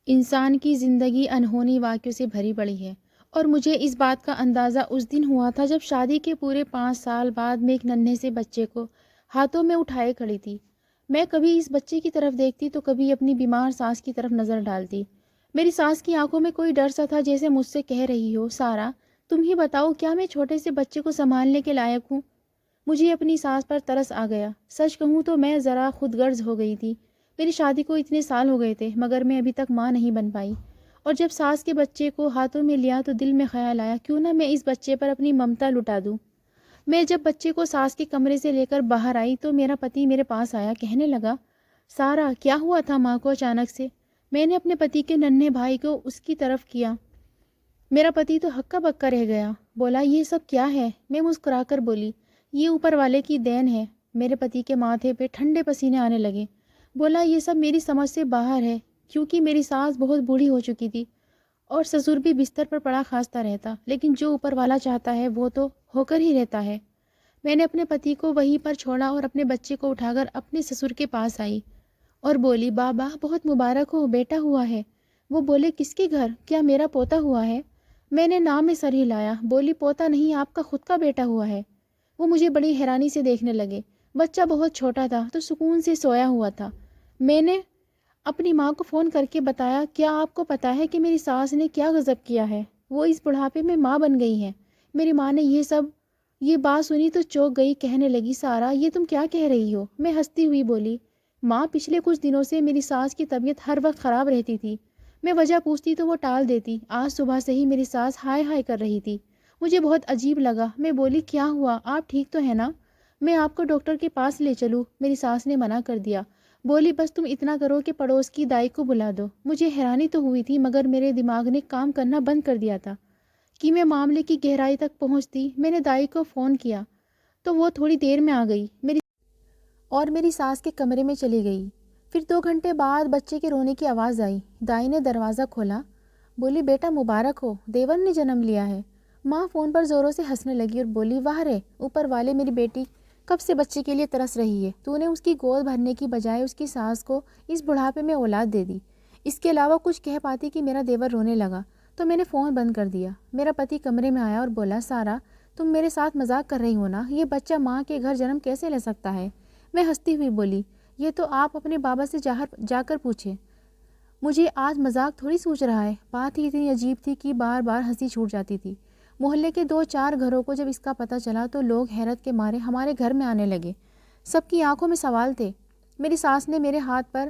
انسان کی زندگی انہونی واقعوں سے بھری پڑی ہے، اور مجھے اس بات کا اندازہ اس دن ہوا تھا جب شادی کے پورے 5 سال بعد میں ایک ننھے سے بچے کو ہاتھوں میں اٹھائے کھڑی تھی۔ میں کبھی اس بچے کی طرف دیکھتی تو کبھی اپنی بیمار ساس کی طرف نظر ڈالتی۔ میری ساس کی آنکھوں میں کوئی ڈر سا تھا، جیسے مجھ سے کہہ رہی ہو، سارا تم ہی بتاؤ، کیا میں چھوٹے سے بچے کو سنبھالنے کے لائق ہوں؟ مجھے اپنی ساس پر ترس آ گیا۔ سچ کہوں تو میں ذرا خود غرض ہو گئی تھی۔ میری شادی کو اتنے سال ہو گئے تھے، مگر میں ابھی تک ماں نہیں بن پائی۔ اور جب ساس کے بچے کو ہاتھوں میں لیا تو دل میں خیال آیا، کیوں نہ میں اس بچے پر اپنی ممتا لٹا دوں۔ میں جب بچے کو ساس کے کمرے سے لے کر باہر آئی تو میرا پتی میرے پاس آیا، کہنے لگا، سارا کیا ہوا تھا ماں کو اچانک سے؟ میں نے اپنے پتی کے ننھے بھائی کو اس کی طرف کیا۔ میرا پتی تو ہکا بکا رہ گیا، بولا، یہ سب کیا ہے؟ میں مسکرا کر بولی، یہ اوپر والے کی دین ہے۔ میرے پتی کے ماتھے پہ ٹھنڈے پسینے آنے لگے۔ بولا، یہ سب میری سمجھ سے باہر ہے، کیونکہ میری ساس بہت بوڑھی ہو چکی تھی اور سسر بھی بستر پر پڑا کھانستا رہتا، لیکن جو اوپر والا چاہتا ہے وہ تو ہو کر ہی رہتا ہے۔ میں نے اپنے پتی کو وہیں پر چھوڑا اور اپنے بچے کو اٹھا کر اپنے سسر کے پاس آئی اور بولی، بابا بہت مبارک ہو، بیٹا ہوا ہے۔ وہ بولے، کس کے گھر؟ کیا میرا پوتا ہوا ہے؟ میں نے نام میں سر ہلایا، بولی، پوتا نہیں، آپ کا خود کا بیٹا ہوا ہے۔ وہ مجھے بڑی حیرانی سے دیکھنے لگے۔ بچہ بہت چھوٹا تھا تو سکون سے سویا ہوا تھا۔ میں نے اپنی ماں کو فون کر کے بتایا، کیا آپ کو پتا ہے کہ میری ساس نے کیا غضب کیا ہے؟ وہ اس بڑھاپے میں ماں بن گئی ہے۔ میری ماں نے یہ بات سنی تو چونک گئی، کہنے لگی، سارا یہ تم کیا کہہ رہی ہو؟ میں ہنستی ہوئی بولی، ماں پچھلے کچھ دنوں سے میری ساس کی طبیعت ہر وقت خراب رہتی تھی۔ میں وجہ پوچھتی تو وہ ٹال دیتی۔ آج صبح سے ہی میری ساس ہائے ہائے کر رہی تھی۔ مجھے بہت عجیب لگا۔ میں بولی، کیا ہوا؟ آپ ٹھیک تو ہیں نا؟ میں آپ کو ڈاکٹر کے پاس لے چلوں؟ میری ساس نے منع کر دیا، بولی، بس تم اتنا کرو کہ پڑوس کی دائی کو بلا دو۔ مجھے حیرانی تو ہوئی تھی، مگر میرے دماغ نے کام کرنا بند کر دیا تھا کہ میں معاملے کی گہرائی تک پہنچتی۔ میں نے دائی کو فون کیا تو وہ تھوڑی دیر میں آ گئی میری ساس کے کمرے میں چلی گئی۔ پھر 2 گھنٹے بعد بچے کے رونے کی آواز آئی۔ دائی نے دروازہ کھولا، بولی، بیٹا مبارک ہو، دیور نے جنم لیا ہے۔ ماں فون پر زوروں سے ہنسنے لگی اور بولی، واہ رے اوپر والے، میری بیٹی کب سے بچے کے لیے ترس رہی ہے، تو نے اس کی گود بھرنے کی بجائے اس کی ساس کو اس بڑھاپے میں اولاد دے دی۔ اس کے علاوہ کچھ کہہ پاتی کہ میرا دیور رونے لگا تو میں نے فون بند کر دیا۔ میرا پتی کمرے میں آیا اور بولا، سارا تم میرے ساتھ مذاق کر رہی ہو نا؟ یہ بچہ ماں کے گھر جنم کیسے لے سکتا ہے؟ میں ہنستی ہوئی بولی، یہ تو آپ اپنے بابا سے جا کر پوچھیں، مجھے آج مذاق تھوڑی سوچ رہا ہے۔ بات ہی اتنی عجیب تھی کہ بار بار ہنسی چھوٹ جاتی تھی۔ محلے کے 2-4 گھروں کو جب اس کا پتہ چلا تو لوگ حیرت کے مارے ہمارے گھر میں آنے لگے۔ سب کی آنکھوں میں سوال تھے۔ میری ساس نے میرے ہاتھ پر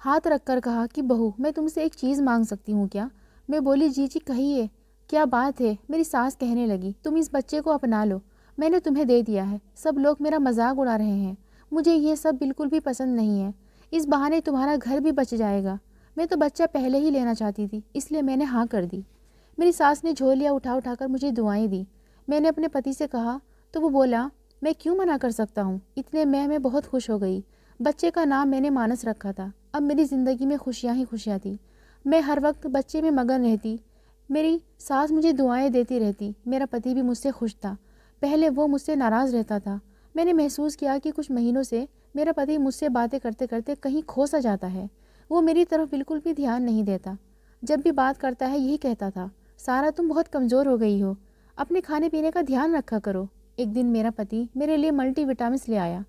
ہاتھ رکھ کر کہا کہ بہو، میں تم سے ایک چیز مانگ سکتی ہوں کیا؟ میں بولی، جی جی کہیے، کیا بات ہے؟ میری ساس کہنے لگی، تم اس بچے کو اپنا لو، میں نے تمہیں دے دیا ہے۔ سب لوگ میرا مذاق اڑا رہے ہیں، مجھے یہ سب بالکل بھی پسند نہیں ہے۔ اس بہانے تمہارا گھر بھی بچ جائے گا۔ میں تو بچہ پہلے ہی لینا چاہتی تھی، اس لیے میں نے ہاں کر دی۔ میری ساس نے جھولیاں اٹھا اٹھا کر مجھے دعائیں دی۔ میں نے اپنے پتی سے کہا تو وہ بولا، میں کیوں منع کر سکتا ہوں؟ اتنے میں بہت خوش ہو گئی۔ بچے کا نام میں نے مانس رکھا تھا۔ اب میری زندگی میں خوشیاں ہی خوشیاں تھیں۔ میں ہر وقت بچے میں مگن رہتی۔ میری ساس مجھے دعائیں دیتی رہتی۔ میرا پتی بھی مجھ سے خوش تھا۔ پہلے وہ مجھ سے ناراض رہتا تھا۔ میں نے محسوس کیا کہ کچھ مہینوں سے میرا پتی مجھ سے باتیں کرتے کرتے کہیں کھو سا جاتا ہے۔ وہ میری طرف بالکل بھی دھیان نہیں دیتا۔ جب بھی بات کرتا ہے یہی کہتا تھا، سارا تم بہت کمزور ہو گئی ہو، اپنے کھانے پینے کا دھیان رکھا کرو۔ ایک دن میرا پتی میرے لیے ملٹی وٹامنس لے آیا۔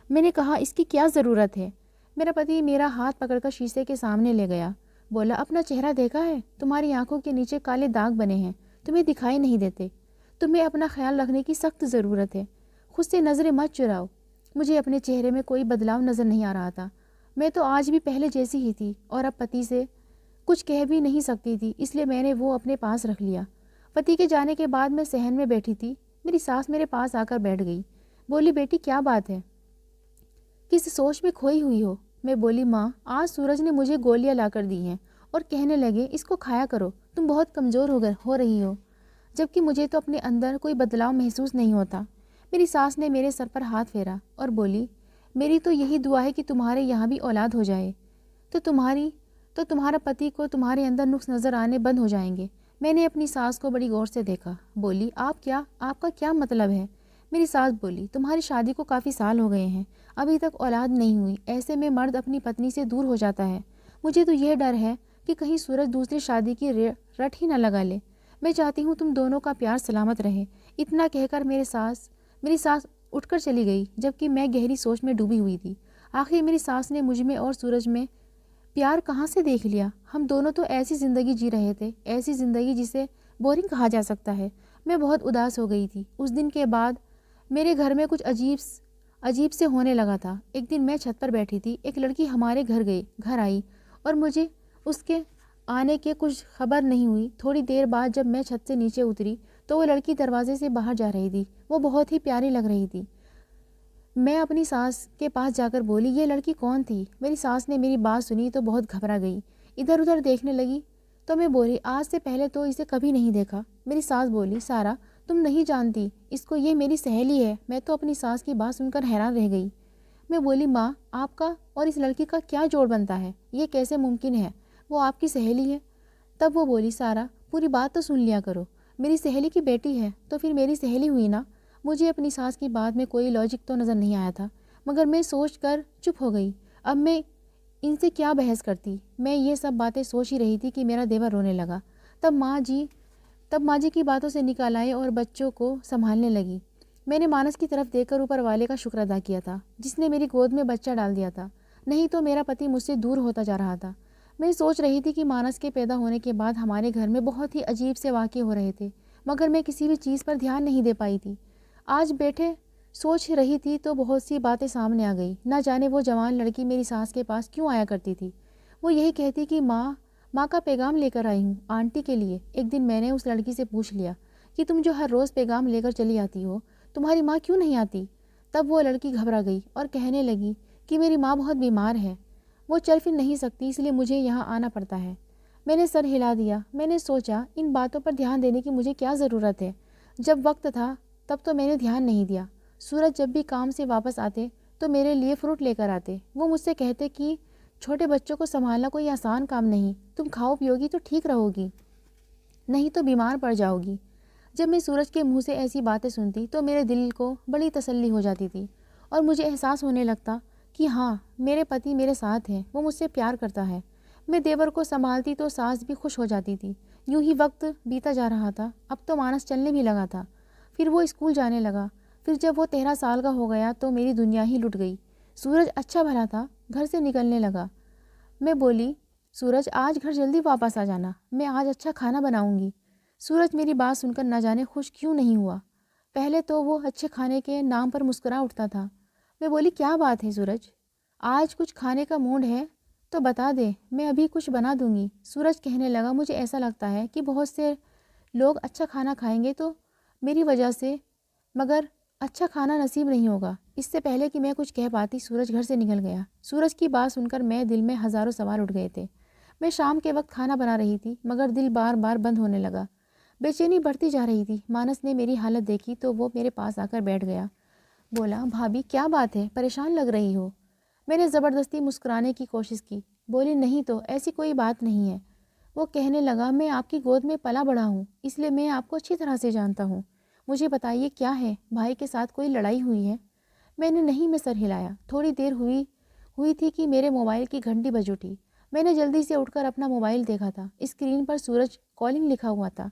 میں نے کہا، اس کی کیا ضرورت ہے؟ میرا پتی میرا ہاتھ پکڑ کر شیشے کے سامنے لے گیا، بولا، اپنا چہرہ دیکھا ہے؟ تمہاری آنکھوں کے نیچے کالے داغ بنے ہیں، تمہیں دکھائی نہیں دیتے۔ تمہیں اپنا خیال رکھنے کی سخت ضرورت ہے، خود سے نظریں مت چراؤ۔ مجھے اپنے چہرے میں کوئی بدلاؤ نظر نہیں آ رہا تھا۔ میں تو آج بھی پہلے جیسی ہی تھی اور اب پتی سے کچھ کہہ بھی نہیں سکتی تھی، اس لیے میں نے وہ اپنے پاس رکھ لیا۔ پتی کے جانے کے بعد میں صحن میں بیٹھی تھی۔ میری ساس میرے پاس آ کر بیٹھ گئی، بولی، بیٹی کیا بات ہے؟ کس سوچ میں کھوئی ہوئی ہو؟ میں بولی، ماں آج سورج نے مجھے گولیاں لا کر دی ہیں اور کہنے لگے اس کو کھایا کرو، تم بہت کمزور ہو رہی ہو، جبکہ مجھے تو اپنے اندر کوئی بدلاؤ محسوس نہیں ہوتا۔ میری ساس نے میرے سر پر ہاتھ پھیرا اور بولی، میری تو یہی دعا ہے کہ تمہارے یہاں بھی اولاد ہو جائے تو تمہارا پتی کو تمہارے اندر نقص نظر آنے بند ہو جائیں گے۔ میں نے اپنی ساس کو بڑی غور سے دیکھا، بولی، آپ کا کیا مطلب ہے؟ میری ساس بولی، تمہاری شادی کو کافی سال ہو گئے ہیں، ابھی تک اولاد نہیں ہوئی، ایسے میں مرد اپنی پتنی سے دور ہو جاتا ہے۔ مجھے تو یہ ڈر ہے کہ کہیں سورج دوسری شادی کی رٹ ہی نہ لگا لے۔ میں چاہتی ہوں تم دونوں کا پیار سلامت رہے۔ اتنا کہہ کر میری ساس اٹھ کر چلی گئی، جبکہ میں گہری سوچ میں ڈوبی ہوئی تھی۔ آخر میری ساس نے مجھ میں اور سورج میں پیار کہاں سے دیکھ لیا؟ ہم دونوں تو ایسی زندگی جی رہے تھے، ایسی زندگی جسے بورنگ کہا جا سکتا ہے۔ میں بہت اداس ہو گئی تھی۔ اس دن کے بعد میرے گھر میں کچھ عجیب سے ہونے لگا تھا۔ ایک دن میں چھت پر بیٹھی تھی، ایک لڑکی ہمارے گھر آئی اور مجھے اس کے آنے کے کچھ خبر نہیں ہوئی۔ تھوڑی دیر بعد جب میں چھت سے نیچے اتری تو وہ لڑکی دروازے سے باہر جا رہی تھی۔ وہ بہت ہی پیاری لگ رہی تھی۔ میں اپنی ساس کے پاس جا کر بولی، یہ لڑکی کون تھی؟ میری ساس نے میری بات سنی تو بہت گھبرا گئی، ادھر ادھر دیکھنے لگی۔ تو میں بولی، آج سے پہلے تو اسے کبھی نہیں دیکھا۔ میری ساس بولی، سارا تم نہیں جانتی اس کو، یہ میری سہیلی ہے۔ میں تو اپنی ساس کی بات سن کر حیران رہ گئی۔ میں بولی، ماں، آپ کا اور اس لڑکی کا کیا جوڑ بنتا ہے؟ یہ کیسے ممکن ہے؟ وہ آپ کی سہیلی ہے۔ تب وہ بولی، سارا پوری بات تو سن لیا کرو، میری سہیلی کی بیٹی ہے تو پھر میری سہیلی ہوئی نا۔ مجھے اپنی ساس کی بات میں کوئی لاجک تو نظر نہیں آیا تھا، مگر میں سوچ کر چپ ہو گئی۔ اب میں ان سے کیا بحث کرتی؟ میں یہ سب باتیں سوچ ہی رہی تھی کہ میرا دیور رونے لگا۔ تب ماں جی کی باتوں سے نکال آئے اور بچوں کو سنبھالنے لگی۔ میں نے مانس کی طرف دیکھ کر اوپر والے کا شکر ادا کیا تھا جس نے میری گود میں بچہ ڈال دیا تھا، نہیں تو میرا پتی مجھ سے دور ہوتا جا رہا تھا۔ میں سوچ رہی تھی کہ مانس کے پیدا ہونے کے بعد ہمارے گھر میں بہت ہی عجیب سے واقعے ہو رہے تھے، مگر میں کسی بھی چیز پر دھیان نہیں دے پائی تھی۔ آج بیٹھے سوچ رہی تھی تو بہت سی باتیں سامنے آ گئی۔ نہ جانے وہ جوان لڑکی میری ساس کے پاس کیوں آیا کرتی تھی؟ وہ یہی کہتی کہ ماں کا پیغام لے کر آئی ہوں آنٹی کے لیے۔ ایک دن میں نے اس لڑکی سے پوچھ لیا کہ تم جو ہر روز پیغام لے کر چلی آتی ہو، تمہاری ماں کیوں نہیں آتی؟ تب وہ لڑکی گھبرا گئی اور کہنے لگی کہ میری ماں بہت بیمار ہے، وہ چل پھر نہیں سکتی، اس لیے مجھے یہاں آنا پڑتا ہے۔ میں نے سر ہلا دیا۔ میں نے سوچا ان باتوں پر دھیان دینے کی مجھے کیا ضرورت ہے؟ جب وقت تھا تب تو میں نے دھیان نہیں دیا۔ سورج جب بھی کام سے واپس آتے تو میرے لیے فروٹ لے کر آتے۔ وہ مجھ سے کہتے کہ چھوٹے بچوں کو سنبھالنا کوئی آسان کام نہیں، تم کھاؤ پیو گی تو ٹھیک رہو گی، نہیں تو بیمار پڑ جاؤ گی۔ جب میں سورج کے منہ سے ایسی باتیں سنتی تو میرے دل کو بڑی تسلی ہو جاتی تھی اور مجھے احساس ہونے لگتا کہ ہاں، میرے پتی میرے ساتھ ہیں، وہ مجھ سے پیار کرتا ہے۔ میں دیور کو سنبھالتی تو ساس بھی خوش ہو جاتی تھی۔ یوں ہی وقت بیتا جا رہا تھا۔ اب تو مانس چلنے بھی لگا تھا، پھر وہ اسکول جانے لگا۔ پھر جب وہ 13 سال کا ہو گیا تو میری دنیا ہی لٹ گئی۔ سورج اچھا بھلا تھا، گھر سے نکلنے لگا۔ میں بولی، سورج آج گھر جلدی واپس آ جانا، میں آج اچھا کھانا بناؤں گی۔ سورج میری بات سن کر نہ جانے خوش کیوں نہیں ہوا۔ پہلے تو وہ اچھے کھانے کے نام پر مسکرا اٹھتا تھا۔ میں بولی، کیا بات ہے سورج، آج کچھ کھانے کا موڈ ہے تو بتا دے، میں ابھی کچھ بنا دوں گی۔ سورج کہنے لگا، مجھے ایسا لگتا ہے کہ بہت سے لوگ اچھا کھانا کھائیں گے تو میری وجہ سے، مگر اچھا کھانا نصیب نہیں ہوگا۔ اس سے پہلے کہ میں کچھ کہہ پاتی سورج گھر سے نکل گیا۔ سورج کی بات سن کر میں دل میں ہزاروں سوال اٹھ گئے تھے۔ میں شام کے وقت کھانا بنا رہی تھی مگر دل بار بار بند ہونے لگا، بے چینی بڑھتی جا رہی تھی۔ مانس نے میری حالت دیکھی تو وہ میرے پاس آ کر بیٹھ گیا۔ بولا، بھابھی کیا بات ہے، پریشان لگ رہی ہو؟ میں نے زبردستی مسکرانے کی کوشش کی۔ بولی، نہیں تو ایسی کوئی بات نہیں ہے۔ وہ کہنے لگا، میں آپ کی گود میں پلا بڑھا ہوں، اس لیے میں آپ کو اچھی طرح سے جانتا ہوں۔ مجھے بتائیے کیا ہے، بھائی کے ساتھ کوئی لڑائی ہوئی ہے؟ میں سر ہلایا۔ تھوڑی دیر ہوئی تھی کہ میرے موبائل کی گھنٹی بج اٹھی۔ میں نے جلدی سے اٹھ کر اپنا موبائل دیکھا تھا، اسکرین پر سورج کالنگ لکھا ہوا تھا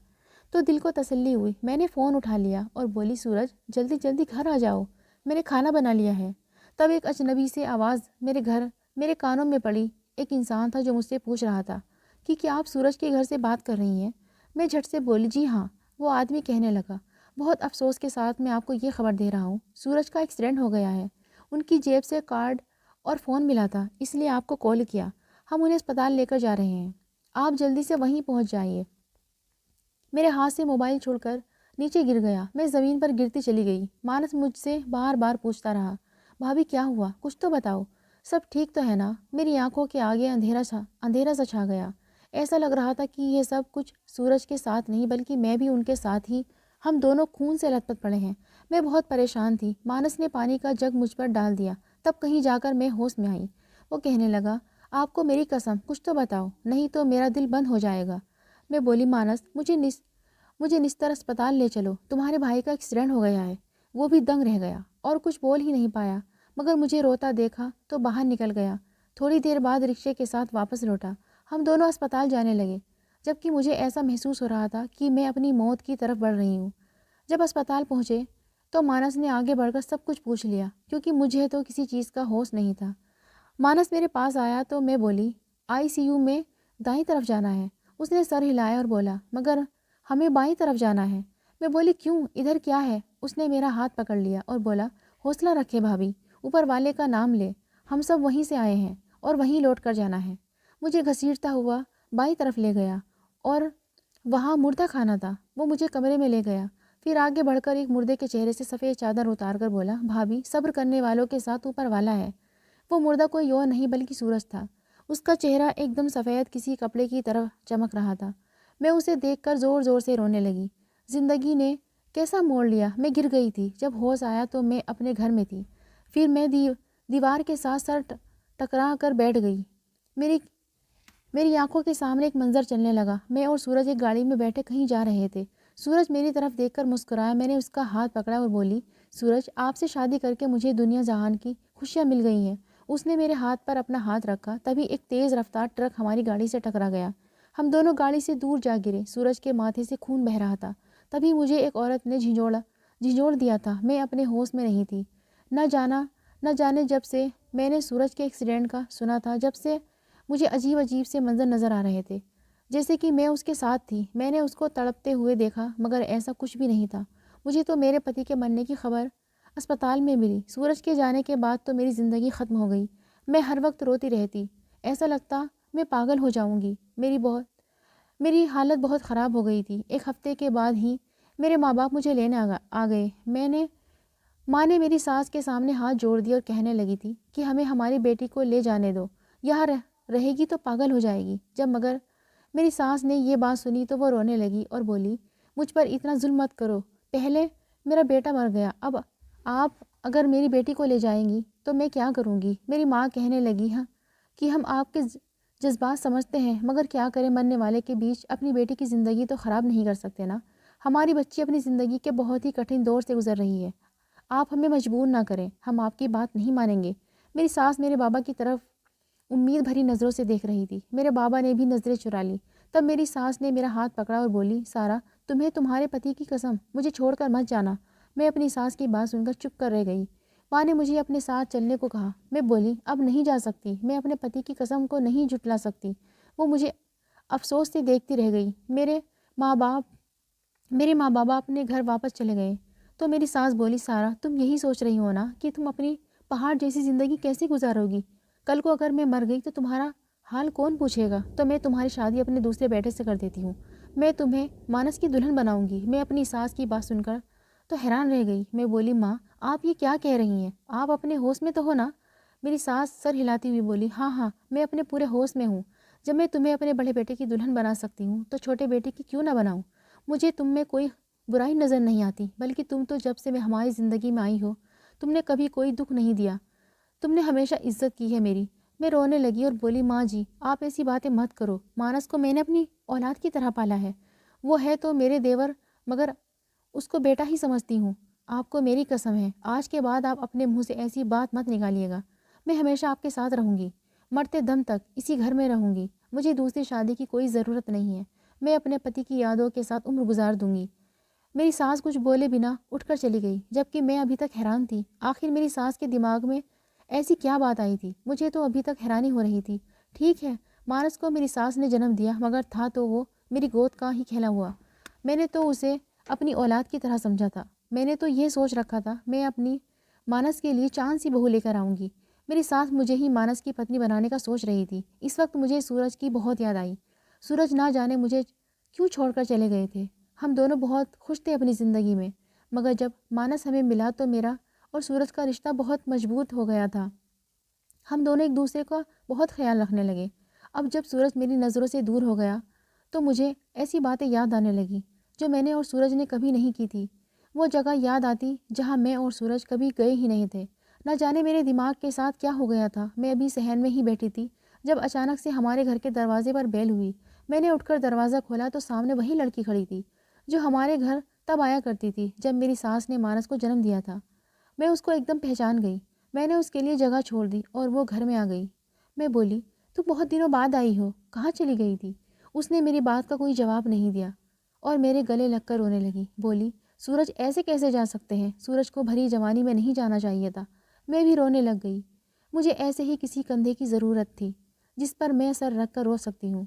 تو دل کو تسلی ہوئی۔ میں نے فون اٹھا لیا اور بولی، سورج جلدی جلدی گھر آ جاؤ، میں نے کھانا بنا لیا ہے۔ تب ایک اجنبی سے آواز میرے کانوں میں پڑی۔ ایک انسان تھا جو مجھ سے پوچھ رہا تھا کہ کیا آپ سورج کے گھر سے بات کر رہی ہیں؟ میں جھٹ سے بولی، جی ہاں۔ وہ آدمی کہنے لگا، بہت افسوس کے ساتھ میں آپ کو یہ خبر دے رہا ہوں، سورج کا ایکسیڈنٹ ہو گیا ہے۔ ان کی جیب سے کارڈ اور فون ملا تھا، اس لیے آپ کو کال کیا۔ ہم انہیں اسپتال لے کر جا رہے ہیں، آپ جلدی سے وہیں پہنچ جائیے۔ میرے ہاتھ سے موبائل چھوڑ کر نیچے گر گیا۔ میں زمین پر گرتی چلی گئی۔ مانس مجھ سے بار بار پوچھتا رہا، بھابھی کیا ہوا، کچھ تو بتاؤ، سب ٹھیک تو ہے نا؟ میری آنکھوں کے آگے اندھیرا سا چھا گیا۔ ایسا لگ رہا تھا کہ یہ سب کچھ سورج کے ساتھ نہیں بلکہ میں بھی ان کے ساتھ ہی، ہم دونوں خون سے لت پت پڑے ہیں۔ میں بہت پریشان تھی۔ مانس نے پانی کا جگ مجھ پر ڈال دیا، تب کہیں جا کر میں ہوش میں آئی۔ وہ کہنے لگا، آپ کو میری قسم کچھ تو بتاؤ، نہیں تو میرا دل بند ہو جائے گا۔ میں بولی، مانس مجھے نستر اسپتال لے چلو، تمہارے بھائی کا ایکسیڈنٹ ہو گیا ہے۔ وہ بھی دنگ رہ گیا اور کچھ بول ہی نہیں پایا، مگر مجھے روتا دیکھا تو باہر نکل گیا۔ تھوڑی دیر بعد رکشے کے ساتھ واپس لوٹا۔ ہم دونوں اسپتال جانے لگے، جبکہ مجھے ایسا محسوس ہو رہا تھا کہ میں اپنی موت کی طرف بڑھ رہی ہوں۔ جب اسپتال پہنچے تو مانس نے آگے بڑھ کر سب کچھ پوچھ لیا، کیونکہ مجھے تو کسی چیز کا ہوش نہیں تھا۔ مانس میرے پاس آیا تو میں بولی، ICU میں دائیں طرف جانا ہے۔ اس نے سر ہلایا اور بولا، مگر ہمیں بائیں طرف جانا ہے۔ میں بولی، کیوں، ادھر کیا ہے؟ اس نے میرا ہاتھ پکڑ لیا اور بولا، حوصلہ رکھے بھابھی، اوپر والے کا نام لے، ہم سب وہیں سے آئے ہیں اور وہیں لوٹ کر جانا ہے۔ مجھے گھسیٹتا ہوا بائیں طرف لے گیا اور وہاں مردہ خانہ تھا۔ وہ مجھے کمرے میں لے گیا، پھر آگے بڑھ کر ایک مردے کے چہرے سے سفید چادر اتار کر بولا، بھابھی، صبر کرنے والوں کے ساتھ اوپر والا ہے۔ وہ مردہ کوئی اور نہیں بلکہ سورج تھا۔ اس کا چہرہ ایک دم سفید کسی کپڑے کی طرح چمک رہا تھا۔ میں اسے دیکھ کر زور زور سے رونے لگی۔ زندگی نے کیسا موڑ لیا! میں گر گئی تھی۔ جب ہوش آیا تو میں اپنے گھر میں تھی۔ پھر میں دیوار کے ساتھ سر ٹکرا کر بیٹھ گئی۔ میری آنکھوں کے سامنے ایک منظر چلنے لگا۔ میں اور سورج ایک گاڑی میں بیٹھے کہیں جا رہے تھے۔ سورج میری طرف دیکھ کر مسکرایا۔ میں نے اس کا ہاتھ پکڑا اور بولی، سورج، آپ سے شادی کر کے مجھے دنیا جہان کی خوشیاں مل گئی ہیں۔ اس نے میرے ہاتھ پر اپنا ہاتھ رکھا، تبھی ایک تیز رفتار ٹرک ہماری گاڑی سے ٹکرا گیا۔ ہم دونوں گاڑی سے دور جا گرے۔ سورج کے ماتھے سے خون بہہ رہا تھا۔ تبھی مجھے ایک عورت نے جھنجھوڑ دیا تھا۔ میں اپنے ہوش میں نہیں تھی۔ نہ جانے جب سے میں نے سورج کے ایکسیڈنٹ کا سنا تھا، جب سے مجھے عجیب سے منظر نظر آ رہے تھے، جیسے کہ میں اس کے ساتھ تھی۔ میں نے اس کو تڑپتے ہوئے دیکھا، مگر ایسا کچھ بھی نہیں تھا۔ مجھے تو میرے پتی کے مرنے کی خبر اسپتال میں ملی۔ سورج کے جانے کے بعد تو میری زندگی ختم ہو گئی۔ میں ہر وقت روتی رہتی، ایسا لگتا میں پاگل ہو جاؤں گی۔ میری حالت بہت خراب ہو گئی تھی۔ ایک ہفتے کے بعد ہی میرے ماں باپ مجھے لینے آ گئے۔ ماں نے میری ساس کے سامنے ہاتھ جوڑ دیے اور کہنے لگی تھی کہ ہمیں ہماری بیٹی کو لے جانے دو، یہاں رہے گی تو پاگل ہو جائے گی۔ مگر میری ساس نے یہ بات سنی تو وہ رونے لگی اور بولی، مجھ پر اتنا ظلم مت کرو، پہلے میرا بیٹا مر گیا، اب آپ اگر میری بیٹی کو لے جائیں گی تو میں کیا کروں گی؟ میری ماں کہنے لگی کہ ہم آپ کے جذبات سمجھتے ہیں، مگر کیا کریں، مرنے والے کے بیچ اپنی بیٹی کی زندگی تو خراب نہیں کر سکتے نا۔ ہماری بچی اپنی زندگی کے بہت ہی کٹھن دور سے گزر رہی ہے، آپ ہمیں مجبور نہ کریں، ہم آپ کی بات نہیں مانیں گے۔ میری ساس میرے بابا کی طرف امید بھری نظروں سے دیکھ رہی تھی۔ میرے بابا نے بھی نظریں چرا لی۔ تب میری ساس نے میرا ہاتھ پکڑا اور بولی، سارا، تمہیں تمہارے پتی کی قسم، مجھے چھوڑ کر مت جانا۔ میں اپنی ساس کی بات سن کر چپ کر رہ گئی۔ ماں نے مجھے اپنے ساتھ چلنے کو کہا۔ میں بولی، اب نہیں جا سکتی، میں اپنے پتی کی قسم کو نہیں جھٹلا سکتی۔ وہ مجھے افسوس سے دیکھتی رہ گئی۔ میرے ماں بابا اپنے گھر واپس چلے گئے تو میری ساس بولی، سارا، تم یہی سوچ رہی ہو نا کہ تم اپنی پہاڑ جیسی زندگی کیسے گزارو گی؟ کل کو اگر میں مر گئی تو تمہارا حال کون پوچھے گا؟ تو میں تمہاری شادی اپنے دوسرے بیٹے سے کر دیتی ہوں، میں تمہیں مانس کی دلہن بناؤں گی۔ میں اپنی ساس کی بات سن کر تو حیران رہ گئی۔ میں بولی، ماں، آپ یہ کیا کہہ رہی ہیں؟ آپ اپنے ہوش میں تو ہو نا؟ میری ساس سر ہلاتی ہوئی بولی، ہاں، میں اپنے پورے ہوش میں ہوں۔ جب میں تمہیں اپنے بڑے بیٹے کی دلہن بنا سکتی ہوں تو چھوٹے بیٹے کی کیوں نہ بناؤں؟ مجھے تم میں کوئی برائی نظر نہیں آتی، بلکہ تم تو جب سے میں ہماری زندگی میں آئی ہو، تم نے کبھی کوئی دکھ نہیں دیا، تم نے ہمیشہ عزت کی ہے میری۔ میں رونے لگی اور بولی، ماں جی، آپ ایسی باتیں مت کرو۔ مانس کو میں نے اپنی اولاد کی طرح پالا ہے، وہ ہے تو میرے دیور، مگر اس کو بیٹا ہی سمجھتی ہوں۔ آپ کو میری قسم ہے، آج کے بعد آپ اپنے منہ سے ایسی بات مت نکالیے گا۔ میں ہمیشہ آپ کے ساتھ رہوں گی، مرتے دم تک اسی گھر میں رہوں گی۔ مجھے دوسری شادی کی کوئی ضرورت نہیں ہے۔ میں اپنے پتی کی یادوں کے ساتھ عمر گزار دوں گی۔ میری ساس کچھ بولے بنا اٹھ کر چلی گئی، جبکہ میں ابھی تک حیران تھی، آخر میری ساس کے دماغ میں ایسی کیا بات آئی تھی؟ مجھے تو ابھی تک حیرانی ہو رہی تھی۔ ٹھیک ہے، مانس کو میری ساس نے جنم دیا، مگر تھا تو وہ میری گود کا ہی کھیلا ہوا۔ میں نے تو اسے اپنی اولاد کی طرح سمجھا تھا۔ میں نے تو یہ سوچ رکھا تھا میں اپنی مانس کے لیے چاند سی بہو لے کر آؤں گی۔ میری ساس مجھے ہی مانس کی پتنی بنانے کا سوچ رہی تھی۔ اس وقت مجھے سورج کی بہت یاد آئی۔ سورج نہ جانے مجھے کیوں چھوڑ کر چلے گئے تھے۔ ہم دونوں بہت خوش تھے اپنی زندگی میں، مگر جب مانس ہمیں ملا تو میرا اور سورج کا رشتہ بہت مضبوط ہو گیا تھا۔ ہم دونوں ایک دوسرے کا بہت خیال رکھنے لگے۔ اب جب سورج میری نظروں سے دور ہو گیا تو مجھے ایسی باتیں یاد آنے لگیں جو میں نے اور سورج نے کبھی نہیں کی تھی۔ وہ جگہ یاد آتی جہاں میں اور سورج کبھی گئے ہی نہیں تھے۔ نہ جانے میرے دماغ کے ساتھ کیا ہو گیا تھا۔ میں ابھی صحن میں ہی بیٹھی تھی جب اچانک سے ہمارے گھر کے دروازے پر بیل ہوئی۔ میں نے اٹھ کر دروازہ کھولا تو سامنے وہی لڑکی کھڑی تھی جو ہمارے گھر تب آیا کرتی تھی جب میری ساس نے مانس کو جنم دیا تھا۔ میں اس کو ایک دم پہچان گئی۔ میں نے اس کے لیے جگہ چھوڑ دی اور وہ گھر میں آ گئی۔ میں بولی، تم بہت دنوں بعد آئی ہو، کہاں چلی گئی تھی؟ اس نے میری بات کا کوئی جواب نہیں دیا اور میرے گلے لگ کر رونے لگی۔ بولی، سورج ایسے کیسے جا سکتے ہیں؟ سورج کو بھری جوانی میں نہیں جانا چاہیے تھا۔ میں بھی رونے لگ گئی۔ مجھے ایسے ہی کسی کندھے کی ضرورت تھی جس پر میں سر رکھ کر رو سکتی ہوں۔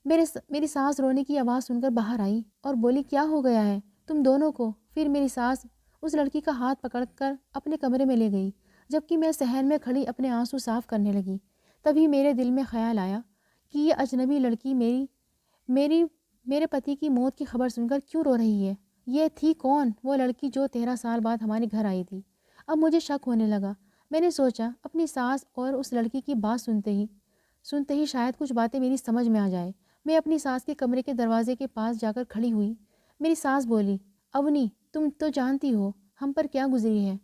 میری سانس رونے کی آواز سن کر باہر آئی اور بولی، کیا ہو گیا ہے تم دونوں کو؟ پھر میری سانس اس لڑکی کا ہاتھ پکڑ کر اپنے کمرے میں لے گئی، جبکہ میں صحن میں کھڑی اپنے آنسو صاف کرنے لگی۔ تبھی میرے دل میں خیال آیا کہ یہ اجنبی لڑکی میرے پتی کی موت کی خبر سن کر کیوں رو رہی ہے؟ یہ تھی کون وہ لڑکی جو 13 سال بعد ہمارے گھر آئی تھی؟ اب مجھے شک ہونے لگا۔ میں نے سوچا اپنی ساس اور اس لڑکی کی بات سنتے ہی شاید کچھ باتیں میری سمجھ میں آ جائے۔ میں اپنی ساس کے کمرے کے دروازے کے پاس جا کر کھڑی ہوئی۔ میری ساس بولی، اونی، تم تو جانتی ہو ہم پر کیا گزری ہے۔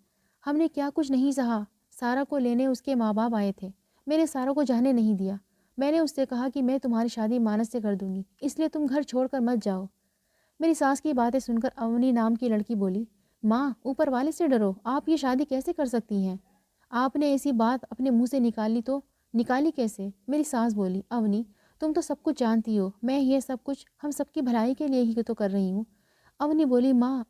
ہم نے کیا کچھ نہیں سہا۔ سارا کو لینے اس کے ماں باپ آئے تھے۔ میں نے سارا کو جانے نہیں دیا۔ میں نے اس سے کہا کہ میں تمہاری شادی مانس سے کر دوں گی، اس لیے تم گھر چھوڑ کر مت جاؤ۔ میری ساس کی باتیں سن کر اونی نام کی لڑکی بولی، ماں، اوپر والے سے ڈرو، آپ یہ شادی کیسے کر سکتی ہیں؟ آپ نے ایسی بات اپنے منہ سے نکالی تو نکالی کیسے؟ میری ساس بولی، اونی، تم تو سب کچھ جانتی ہو، میں یہ سب کچھ ہم سب کی بھلائی کے لیے ہی تو کر رہی ہوں۔ اونی بولی، ماں،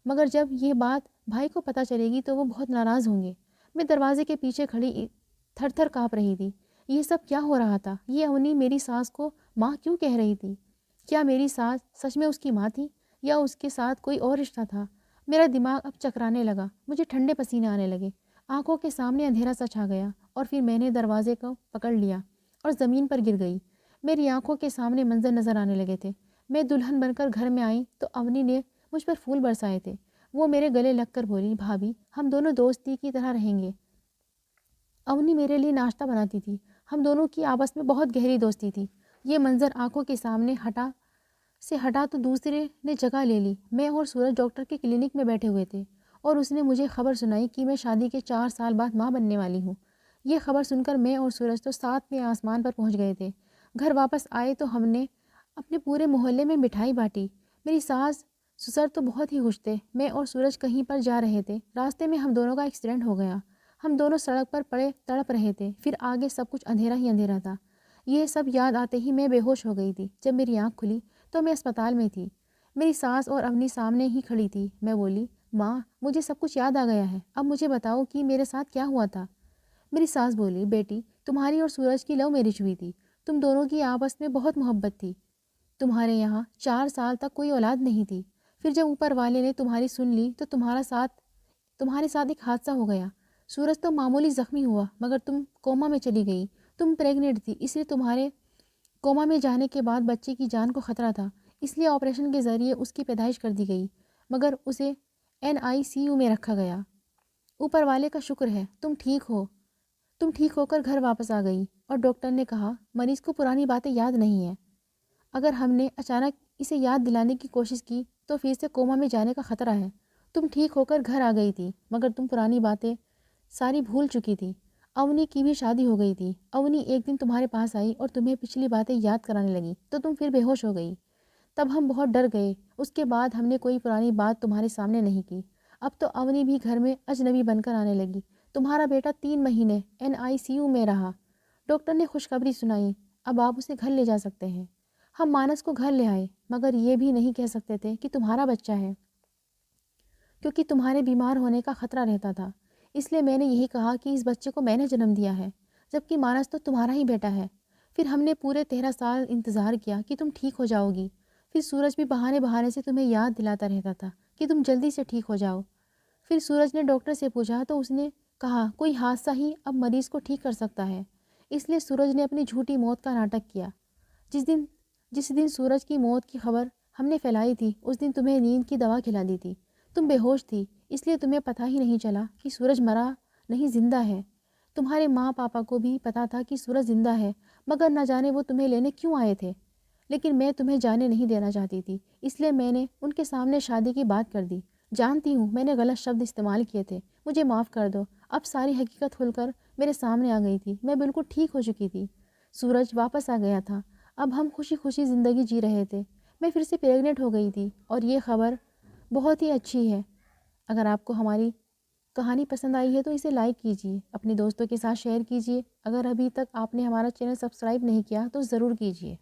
مگر جب یہ بات بھائی کو پتہ چلے گی تو وہ بہت ناراض ہوں گے۔ میں دروازے کے پیچھے کھڑی تھر تھر کانپ رہی تھی۔ یہ سب کیا ہو رہا تھا؟ یہ اونی میری ساس کو ماں کیوں کہہ رہی تھی؟ کیا میری ساس سچ میں اس کی ماں تھی یا اس کے ساتھ کوئی اور رشتہ تھا؟ میرا دماغ اب چکرانے لگا، مجھے ٹھنڈے پسینے آنے لگے، آنکھوں کے سامنے اندھیرا سا چھا گیا اور پھر میں نے دروازے کو پکڑ لیا اور زمین پر گر گئی۔ میری آنکھوں کے سامنے منظر نظر آنے لگے تھے۔ میں دلہن بن کر گھر میں آئی تو اونی نے مجھ پر پھول برسائے تھے۔ وہ میرے گلے لگ کر بولی، بھابھی، ہم دونوں دوستی کی طرح رہیں گے۔ اونی میرے لیے ناشتہ بناتی تھی۔ ہم دونوں کی آپس میں بہت گہری دوستی تھی۔ یہ منظر آنکھوں کے سامنے ہٹا تو دوسرے نے جگہ لے لی۔ میں اور سورج ڈاکٹر کے کلینک میں بیٹھے ہوئے تھے اور اس نے مجھے خبر سنائی کہ میں شادی کے 4 سال بعد ماں بننے والی ہوں۔ یہ خبر سن کر میں اور سورج تو 7ویں آسمان پر پہنچ گئے تھے۔ گھر واپس آئے تو ہم نے اپنے پورے محلے میں مٹھائی بانٹی۔ میری ساس سسر تو بہت ہی خوش تھے۔ میں اور سورج کہیں پر جا رہے تھے، راستے میں ہم دونوں کا ایکسیڈنٹ ہو گیا۔ ہم دونوں سڑک پر پڑے تڑپ رہے تھے، پھر آگے سب کچھ اندھیرا ہی اندھیرا تھا۔ یہ سب یاد آتے ہی میں بے ہوش ہو گئی تھی۔ جب میری آنکھ کھلی تو میں اسپتال میں تھی۔ میری ساس اور اونی سامنے ہی کھڑی تھی۔ میں بولی، ماں، مجھے سب کچھ یاد آ گیا ہے، اب مجھے بتاؤ کہ میرے ساتھ کیا ہوا تھا۔ میری ساس بولی، بیٹی، تمہاری اور سورج کی لو میرج ہوئی تھی۔ تم دونوں کی آپس میں بہت محبت تھی۔ تمہارے یہاں 4 سال تک کوئی اولاد نہیں تھی۔ پھر جب اوپر والے نے تمہاری سن لی تو تمہارے ساتھ ایک حادثہ ہو گیا۔ سورج تو معمولی زخمی ہوا مگر تم کوما میں چلی گئی۔ تم پریگننٹ تھی، اس لیے تمہارے کوما میں جانے کے بعد بچے کی جان کو خطرہ تھا، اس لیے آپریشن کے ذریعے اس کی پیدائش کر دی گئی، مگر اسے NICU میں رکھا گیا۔ اوپر والے کا شکر ہے تم ٹھیک ہو کر گھر واپس آ گئی۔ اور ڈاکٹر نے کہا مریض کو پرانی باتیں یاد نہیں ہیں۔ اگر ہم نے اچانک اسے یاد دلانے کی کوشش کی تو پھر سے کوما میں جانے کا خطرہ ہے۔ تم ٹھیک ہو کر گھر آ گئی تھی مگر تم پرانی باتیں ساری بھول چکی تھی۔ اونی کی بھی شادی ہو گئی تھی۔ اونی ایک دن تمہارے پاس آئی اور تمہیں پچھلی باتیں یاد کرانے لگی تو تم پھر بے ہوش ہو گئی۔ تب ہم بہت ڈر گئے۔ اس کے بعد ہم نے کوئی پرانی بات تمہارے سامنے نہیں کی۔ اب تو اونی بھی گھر میں اجنبی بن کر آنے لگی۔ تمہارا بیٹا 3 مہینے NICU میں رہا۔ ڈاکٹر نے خوشخبری سنائی، اب آپ اسے گھر لے جا سکتے ہیں۔ ہم مانس کو گھر لے آئے مگر یہ بھی نہیں کہہ سکتے تھے کہ تمہارا بچہ ہے، کیونکہ تمہارے بیمار ہونے کا خطرہ رہتا تھا۔ اس لیے میں نے یہی کہا کہ اس بچے کو میں نے جنم دیا ہے، جبکہ مانس تو تمہارا ہی بیٹا ہے۔ پھر ہم نے پورے 13 سال انتظار کیا کہ تم ٹھیک ہو جاؤ گی۔ پھر سورج بھی بہانے سے تمہیں یاد دلاتا رہتا تھا کہ تم جلدی سے ٹھیک ہو جاؤ۔ پھر سورج نے ڈاکٹر سے پوچھا تو اس نے کہا کوئی حادثہ ہی اب مریض کو ٹھیک کر سکتا ہے۔ اس لیے سورج نے اپنی جھوٹی موت کا ناٹک کیا۔ جس دن سورج کی موت کی خبر ہم نے پھیلائی تھی اس دن تمہیں نیند کی دوا کھلا دی تھی۔ تم بے ہوش تھی، اس لیے تمہیں پتہ ہی نہیں چلا کہ سورج مرا نہیں، زندہ ہے۔ تمہارے ماں پاپا کو بھی پتہ تھا کہ سورج زندہ ہے، مگر نہ جانے وہ تمہیں لینے کیوں آئے تھے۔ لیکن میں تمہیں جانے نہیں دینا چاہتی تھی، اس لیے میں نے ان کے سامنے شادی کی بات کر دی۔ جانتی ہوں میں نے غلط شبد استعمال کیے تھے، مجھے معاف کر دو۔ اب ساری حقیقت کھل کر میرے سامنے آ گئی تھی، میں بالکل ٹھیک ہو چکی تھی۔ سورج واپس آ گیا تھا، اب ہم خوشی خوشی زندگی جی رہے تھے۔ میں پھر سے پریگننٹ ہو گئی تھی اور یہ خبر بہت ہی اچھی ہے۔ اگر آپ کو ہماری کہانی پسند آئی ہے تو اسے لائک کیجیے، اپنے دوستوں کے ساتھ شیئر کیجیے۔ اگر ابھی تک آپ نے ہمارا چینل سبسکرائب نہیں کیا تو ضرور کیجیے۔